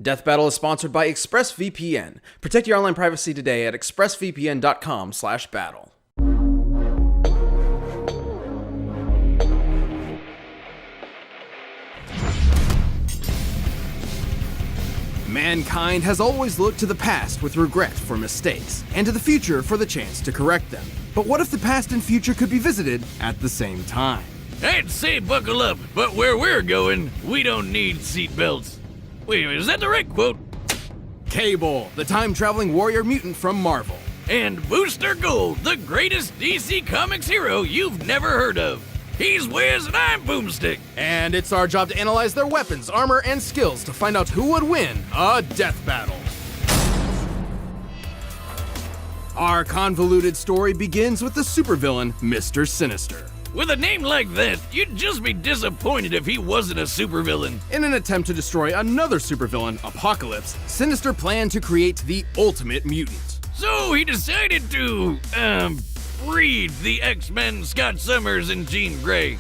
Death Battle is sponsored by ExpressVPN. Protect your online privacy today at expressvpn.com/battle. Mankind has always looked to the past with regret for mistakes, and to the future for the chance to correct them. But what if the past and future could be visited at the same time? I'd say buckle up, but where we're going, we don't need seatbelts. Wait, is that the right quote? Cable, the time-traveling warrior mutant from Marvel. And Booster Gold, the greatest DC Comics hero you've never heard of. He's Wiz and I'm Boomstick. And it's our job to analyze their weapons, armor, and skills to find out who would win a death battle. Our convoluted story begins with the supervillain, Mr. Sinister. With a name like that, you'd just be disappointed if he wasn't a supervillain. In an attempt to destroy another supervillain, Apocalypse, Sinister planned to create the ultimate mutant. So he decided to, breed the X-Men Scott Summers and Jean Grey.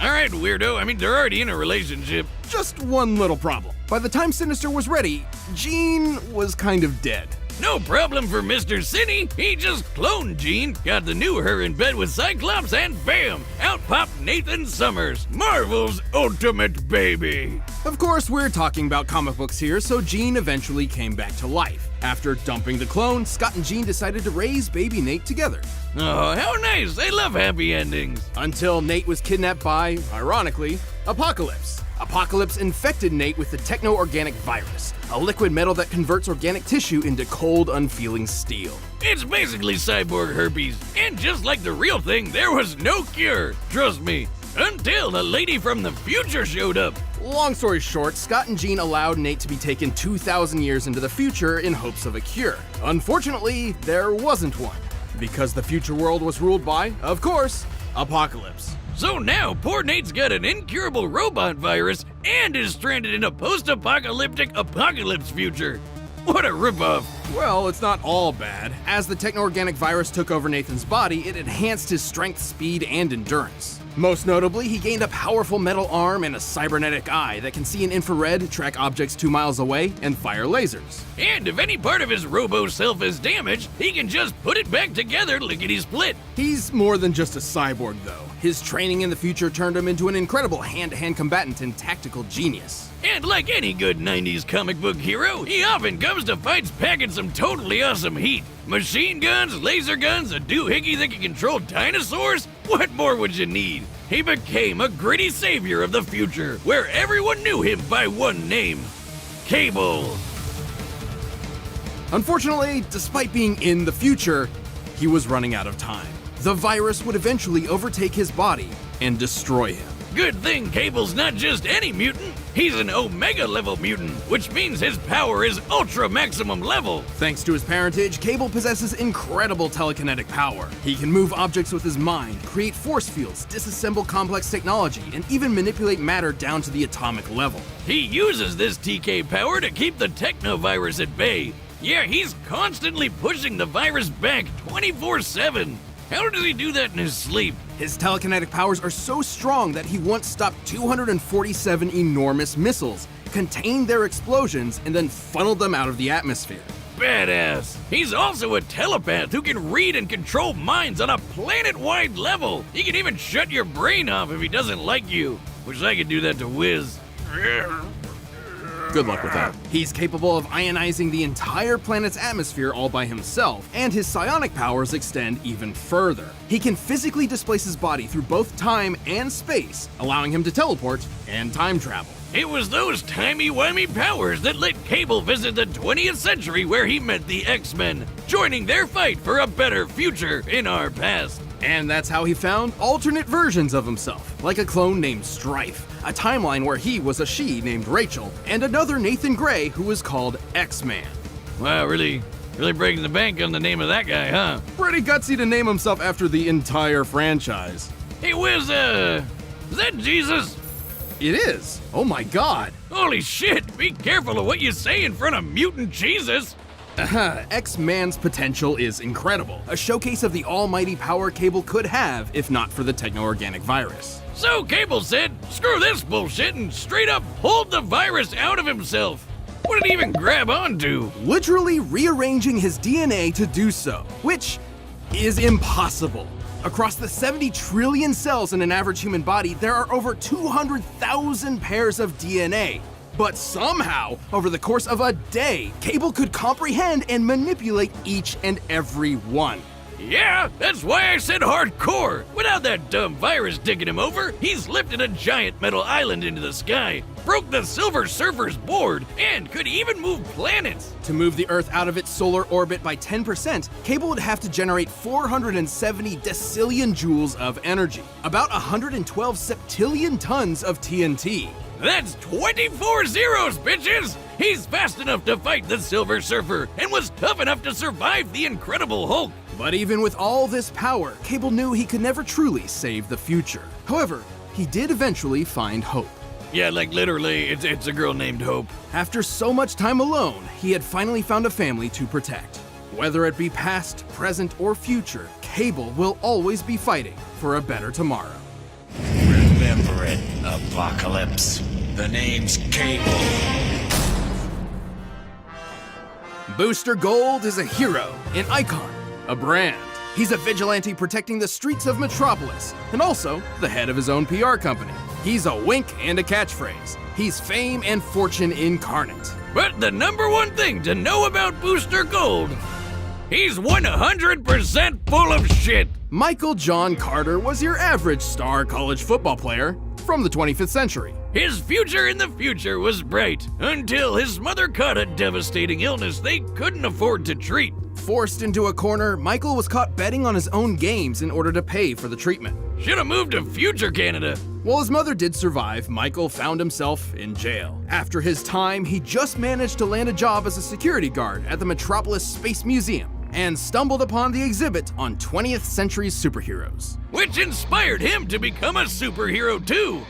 Alright, weirdo, I mean, they're already in a relationship. Just one little problem. By the time Sinister was ready, Jean was kind of dead. No problem for Mr. Cinny. He just cloned Jean, got the new her in bed with Cyclops, and bam! Out popped Nathan Summers, Marvel's ultimate baby. Of course, we're talking about comic books here, so Jean eventually came back to life. After dumping the clone, Scott and Jean decided to raise baby Nate together. Oh, how nice! I love happy endings. Until Nate was kidnapped by, ironically, Apocalypse. Apocalypse infected Nate with the techno-organic virus, a liquid metal that converts organic tissue into cold, unfeeling steel. It's basically cyborg herpes, and just like the real thing, there was no cure. Trust me, until a lady from the future showed up. Long story short, Scott and Jean allowed Nate to be taken 2,000 years into the future in hopes of a cure. Unfortunately, there wasn't one, because the future world was ruled by, of course, Apocalypse. So now, poor Nate's got an incurable robot virus and is stranded in a post-apocalyptic apocalypse future. What a ripoff. Well, it's not all bad. As the techno-organic virus took over Nathan's body, it enhanced his strength, speed, and endurance. Most notably, he gained a powerful metal arm and a cybernetic eye that can see in infrared, track objects 2 miles away, and fire lasers. And if any part of his robo-self is damaged, he can just put it back together lickety-split. He's more than just a cyborg, though. His training in the future turned him into an incredible hand-to-hand combatant and tactical genius. And like any good 90s comic book hero, he often comes to fights packing some totally awesome heat. Machine guns, laser guns, a doohickey that can control dinosaurs? What more would you need? He became a gritty savior of the future, where everyone knew him by one name: Cable. Unfortunately, despite being in the future, he was running out of time. The virus would eventually overtake his body and destroy him. Good thing Cable's not just any mutant, he's an Omega level mutant, which means his power is ultra maximum level. Thanks to his parentage, Cable possesses incredible telekinetic power. He can move objects with his mind, create force fields, disassemble complex technology, and even manipulate matter down to the atomic level. He uses this TK power to keep the technovirus at bay. Yeah, he's constantly pushing the virus back 24/7. How does he do that in his sleep? His telekinetic powers are so strong that he once stopped 247 enormous missiles, contained their explosions, and then funneled them out of the atmosphere. Badass. He's also a telepath who can read and control minds on a planet-wide level. He can even shut your brain off if he doesn't like you. Wish I could do that to Wiz. Good luck with that. He's capable of ionizing the entire planet's atmosphere all by himself, and his psionic powers extend even further. He can physically displace his body through both time and space, allowing him to teleport and time travel. It was those timey-wimey powers that let Cable visit the 20th century where he met the X-Men, joining their fight for a better future in our past. And that's how he found alternate versions of himself, like a clone named Strife, a timeline where he was a she named Rachel, and another Nathan Grey who was called X-Man. Wow, really breaking the bank on the name of that guy, huh? Pretty gutsy to name himself after the entire franchise. Hey, Wiz, is that Jesus? It is. Oh my god. Holy shit, be careful of what you say in front of mutant Jesus. X-Man's potential is incredible, a showcase of the almighty power Cable could have if not for the techno-organic virus. So Cable said, screw this bullshit and straight up pulled the virus out of himself. What did he even grab onto? Literally rearranging his DNA to do so, which is impossible. Across the 70 trillion cells in an average human body, there are over 200,000 pairs of DNA. But somehow, over the course of a day, Cable could comprehend and manipulate each and every one. Yeah, that's why I said hardcore. Without that dumb virus digging him over, he's lifted a giant metal island into the sky, broke the Silver Surfer's board, and could even move planets. To move the Earth out of its solar orbit by 10%, Cable would have to generate 470 decillion joules of energy, about 112 septillion tons of TNT. That's 24 zeros, bitches! He's fast enough to fight the Silver Surfer and was tough enough to survive the Incredible Hulk. But even with all this power, Cable knew he could never truly save the future. However, he did eventually find hope. Yeah, like literally, it's a girl named Hope. After so much time alone, he had finally found a family to protect. Whether it be past, present, or future, Cable will always be fighting for a better tomorrow. Remember it, Apocalypse. The name's Cable. Booster Gold is a hero, an icon, a brand. He's a vigilante protecting the streets of Metropolis, and also the head of his own PR company. He's a wink and a catchphrase. He's fame and fortune incarnate. But the number one thing to know about Booster Gold, he's 100% full of shit. Michael John Carter was your average star college football player from the 25th century. His future in the future was bright until his mother caught a devastating illness they couldn't afford to treat. Forced into a corner, Michael was caught betting on his own games in order to pay for the treatment. Should have moved to future Canada. While his mother did survive, Michael found himself in jail. After his time, he just managed to land a job as a security guard at the Metropolis Space Museum and stumbled upon the exhibit on 20th century superheroes. Which inspired him to become a superhero too.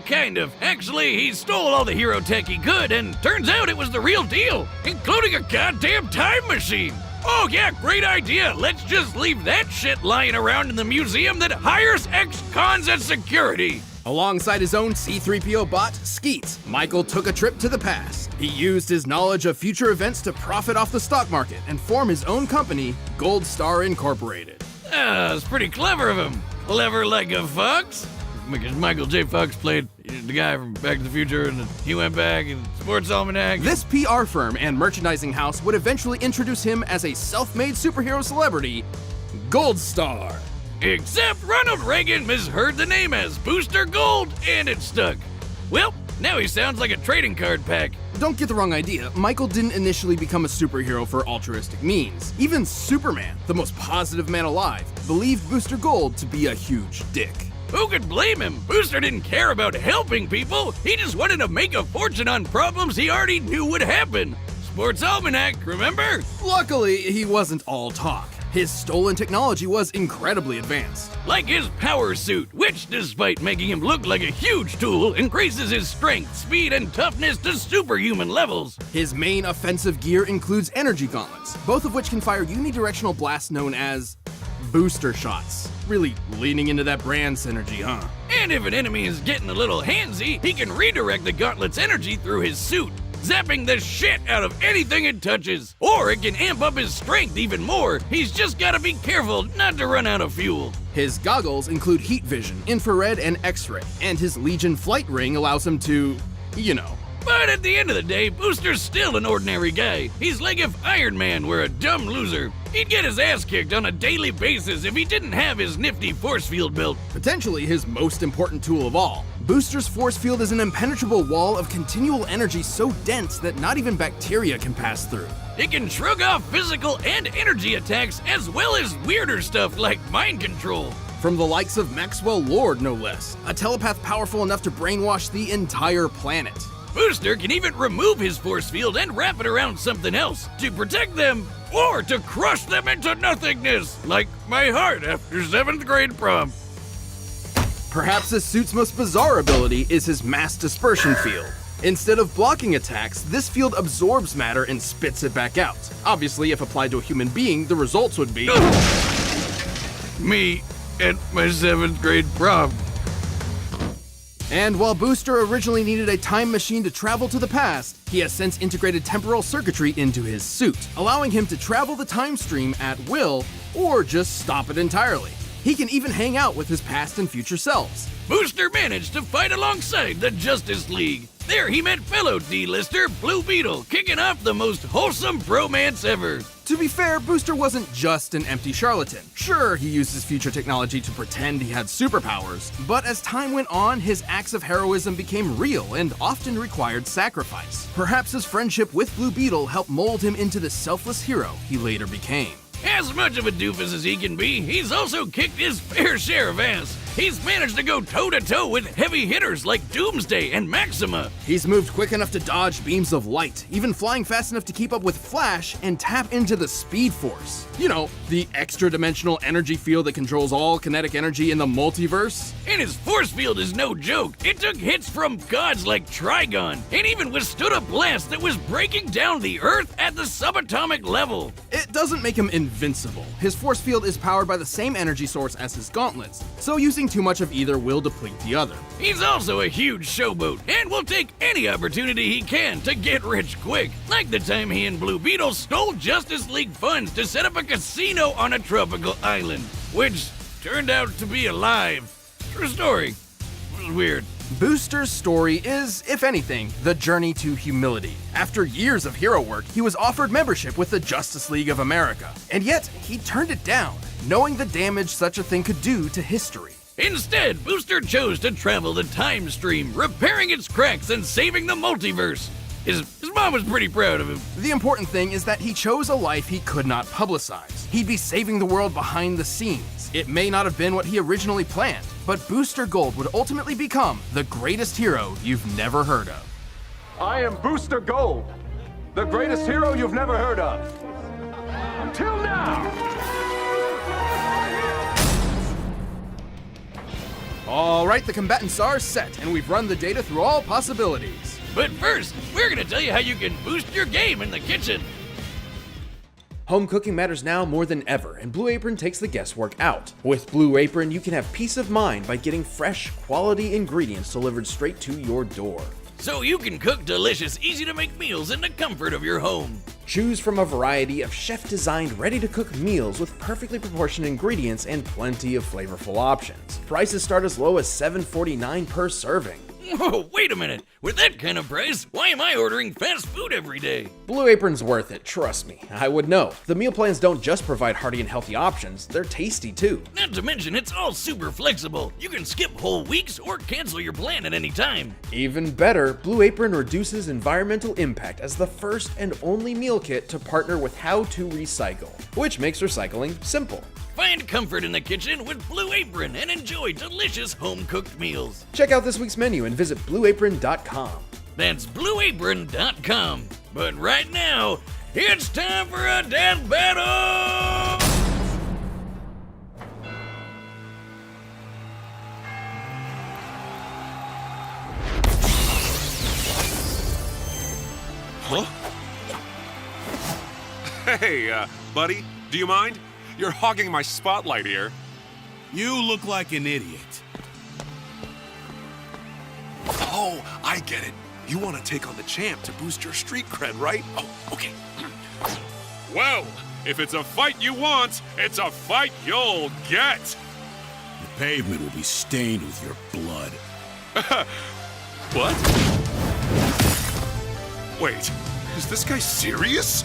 Kind of. Actually, he stole all the hero tech he could, and turns out it was the real deal, including a goddamn time machine. Oh yeah, great idea. Let's just leave that shit lying around in the museum that hires ex-cons as security. Alongside his own C-3PO bot, Skeet, Michael took a trip to the past. He used his knowledge of future events to profit off the stock market and form his own company, Gold Star Incorporated. It's pretty clever of him. Clever like a fox? Because Michael J. Fox played the guy from Back to the Future, and he went back in Sports Almanac. This PR firm and merchandising house would eventually introduce him as a self-made superhero celebrity, Gold Star. Except Ronald Reagan misheard the name as Booster Gold, and it stuck. Well, now he sounds like a trading card pack. Don't get the wrong idea, Michael didn't initially become a superhero for altruistic means. Even Superman, the most positive man alive, believed Booster Gold to be a huge dick. Who could blame him? Booster didn't care about helping people. He just wanted to make a fortune on problems he already knew would happen. Sports Almanac, remember? Luckily, he wasn't all talk. His stolen technology was incredibly advanced. Like his power suit, which, despite making him look like a huge tool, increases his strength, speed, and toughness to superhuman levels. His main offensive gear includes energy gauntlets, both of which can fire unidirectional blasts known as booster shots. Really leaning into that brand synergy, huh? And if an enemy is getting a little handsy, he can redirect the gauntlet's energy through his suit, zapping the shit out of anything it touches. Or it can amp up his strength even more. He's just gotta be careful not to run out of fuel. His goggles include heat vision, infrared, and X-ray, and his Legion flight ring allows him to, you know. But at the end of the day, Booster's still an ordinary guy. He's like if Iron Man were a dumb loser. He'd get his ass kicked on a daily basis if he didn't have his nifty force field built. Potentially his most important tool of all. Booster's force field is an impenetrable wall of continual energy so dense that not even bacteria can pass through. It can shrug off physical and energy attacks as well as weirder stuff like mind control. From the likes of Maxwell Lord, no less. A telepath powerful enough to brainwash the entire planet. Booster can even remove his force field and wrap it around something else to protect them or to crush them into nothingness, like my heart after 7th grade prom. Perhaps this suit's most bizarre ability is his mass dispersion field. Instead of blocking attacks, this field absorbs matter and spits it back out. Obviously, if applied to a human being, the results would be... Me at my 7th grade prom. And while Booster originally needed a time machine to travel to the past, he has since integrated temporal circuitry into his suit, allowing him to travel the time stream at will or just stop it entirely. He can even hang out with his past and future selves. Booster managed to fight alongside the Justice League. There he met fellow D-lister Blue Beetle, kicking off the most wholesome bromance ever. To be fair, Booster wasn't just an empty charlatan. Sure, he used his future technology to pretend he had superpowers, but as time went on, his acts of heroism became real and often required sacrifice. Perhaps his friendship with Blue Beetle helped mold him into the selfless hero he later became. As much of a doofus as he can be, he's also kicked his fair share of ass. He's managed to go toe-to-toe with heavy hitters like Doomsday and Maxima. He's moved quick enough to dodge beams of light, even flying fast enough to keep up with Flash and tap into the Speed Force. You know, the extra-dimensional energy field that controls all kinetic energy in the multiverse. And his force field is no joke. It took hits from gods like Trigon, and even withstood a blast that was breaking down the Earth at the subatomic level. It doesn't make him invincible. His force field is powered by the same energy source as his gauntlets, so using too much of either will deplete the other. He's also a huge showboat, and will take any opportunity he can to get rich quick, like the time he and Blue Beetle stole Justice League funds to set up a casino on a tropical island, which turned out to be alive. True story. It was weird. Booster's story is, if anything, the journey to humility. After years of hero work, he was offered membership with the Justice League of America, and yet he turned it down, knowing the damage such a thing could do to history. Instead, Booster chose to travel the time stream, repairing its cracks and saving the multiverse. His mom was pretty proud of him. The important thing is that he chose a life he could not publicize. He'd be saving the world behind the scenes. It may not have been what he originally planned, but Booster Gold would ultimately become the greatest hero you've never heard of. I am Booster Gold, the greatest hero you've never heard of. Until now! All right, the combatants are set, and we've run the data through all possibilities. But first, we're gonna tell you how you can boost your game in the kitchen. Home cooking matters now more than ever, and Blue Apron takes the guesswork out. With Blue Apron, you can have peace of mind by getting fresh, quality ingredients delivered straight to your door. So you can cook delicious, easy-to-make meals in the comfort of your home. Choose from a variety of chef-designed, ready-to-cook meals with perfectly proportioned ingredients and plenty of flavorful options. Prices start as low as $7.49 per serving. Whoa, wait a minute. With that kind of price, why am I ordering fast food every day? Blue Apron's worth it, trust me. I would know. The meal plans don't just provide hearty and healthy options, they're tasty too. Not to mention, it's all super flexible. You can skip whole weeks or cancel your plan at any time. Even better, Blue Apron reduces environmental impact as the first and only meal kit to partner with How to Recycle, which makes recycling simple. Find comfort in the kitchen with Blue Apron and enjoy delicious home-cooked meals. Check out this week's menu and visit blueapron.com. That's blueapron.com. But right now, it's time for a death battle! Huh? Hey, buddy, do you mind? You're hogging my spotlight here. You look like an idiot. Oh, I get it. You want to take on the champ to boost your street cred, right? Oh, okay. Well, if it's a fight you want, it's a fight you'll get. The pavement will be stained with your blood. What? Wait, is this guy serious?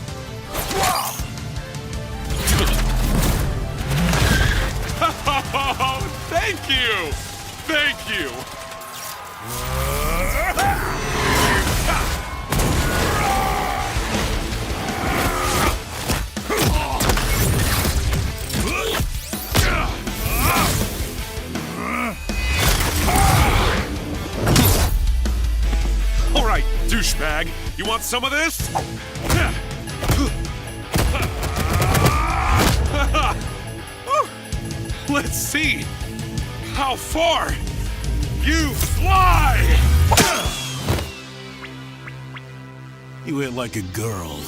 Thank you! Thank you! All right, douchebag, you want some of this? Let's see how far you fly! You hit like a girl.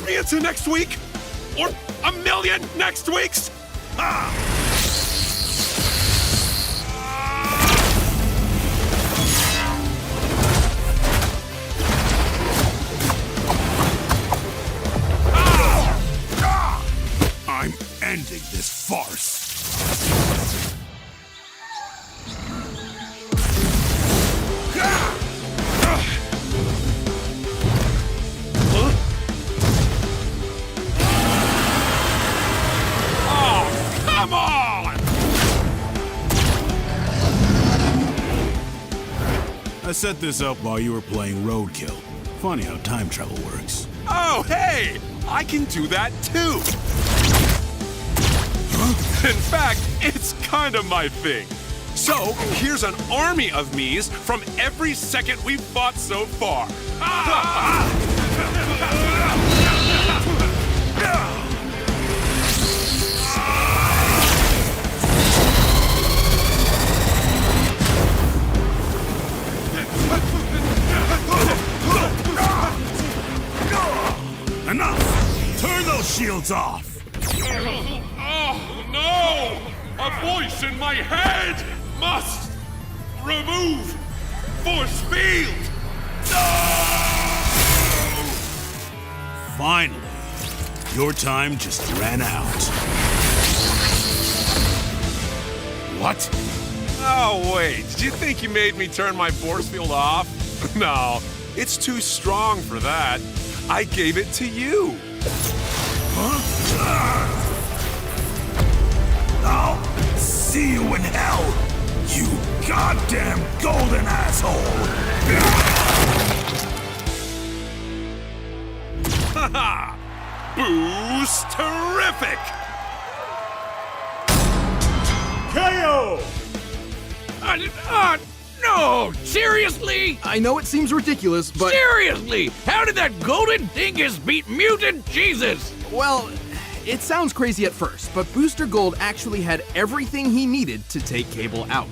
push me into next week? Or a million next weeks? Ah! I'm ending this farce. Come on! I set this up while you were playing Roadkill. Funny how time travel works. Oh, hey! I can do that too! In fact, it's kind of my thing. So, here's an army of me's from every second we've fought so far. Enough! Turn those shields off! Oh, no! A voice in my head must remove force field! No! Finally, your time just ran out. What? Oh, wait. Did you think you made me turn my force field off? No, it's too strong for that. I gave it to you. I'll see you in hell, you goddamn golden asshole! Haha! Boost terrific! KO! No! Seriously? I know it seems ridiculous, but Seriously! How did that golden dingus beat mutant Jesus? well, it sounds crazy at first, but Booster Gold actually had everything he needed to take Cable out.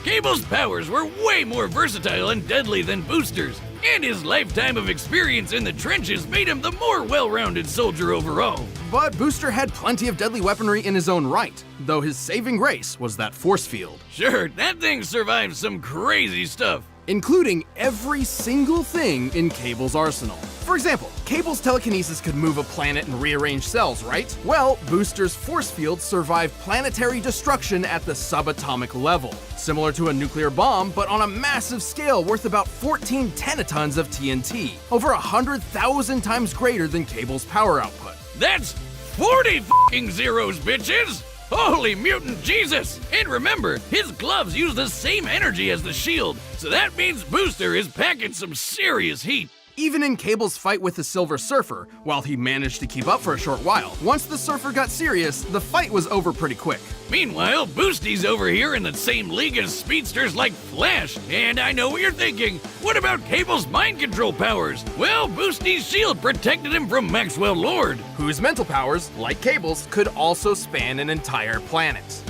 Cable's powers were way more versatile and deadly than Booster's, and his lifetime of experience in the trenches made him the more well-rounded soldier overall. But Booster had plenty of deadly weaponry in his own right, though his saving grace was that force field, Sure, that thing survived some crazy stuff. including every single thing in Cable's arsenal. For example, Cable's telekinesis could move a planet and rearrange cells, right? Well, Booster's force field survived planetary destruction at the subatomic level, similar to a nuclear bomb, but on a massive scale worth about 14 tenatons of TNT, over 100,000 times greater than Cable's power output. That's 40 f***ing zeros, bitches! Holy mutant Jesus! And remember, his gloves use the same energy as the shield, so that means Booster is packing some serious heat. Even in Cable's fight with the Silver Surfer, while he managed to keep up for a short while, once the Surfer got serious, the fight was over pretty quick. Meanwhile, Boosty's over here in the same league as speedsters like Flash. And I know what you're thinking. What about Cable's mind control powers? Well, Boosty's shield protected him from Maxwell Lord. Whose mental powers, like Cable's, could also span an entire planet.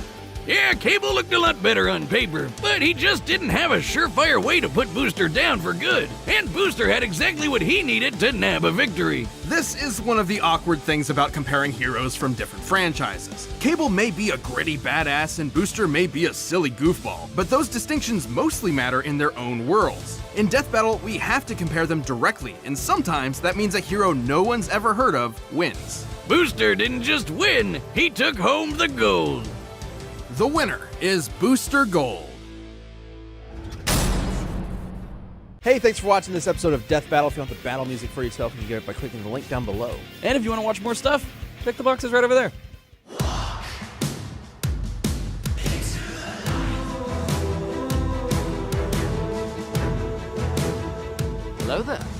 Yeah, Cable looked a lot better on paper, but he just didn't have a surefire way to put Booster down for good. And Booster had exactly what he needed to nab a victory. This is one of the awkward things about comparing heroes from different franchises. Cable may be a gritty badass and Booster may be a silly goofball, but those distinctions mostly matter in their own worlds. In Death Battle, we have to compare them directly, and sometimes that means a hero no one's ever heard of wins. Booster didn't just win, he took home the gold. The winner is Booster Gold. Hey, thanks for watching this episode of Death Battle. If you want the battle music for yourself, you can get it by clicking the link down below. And if you want to watch more stuff, check the boxes right over there. Hello there.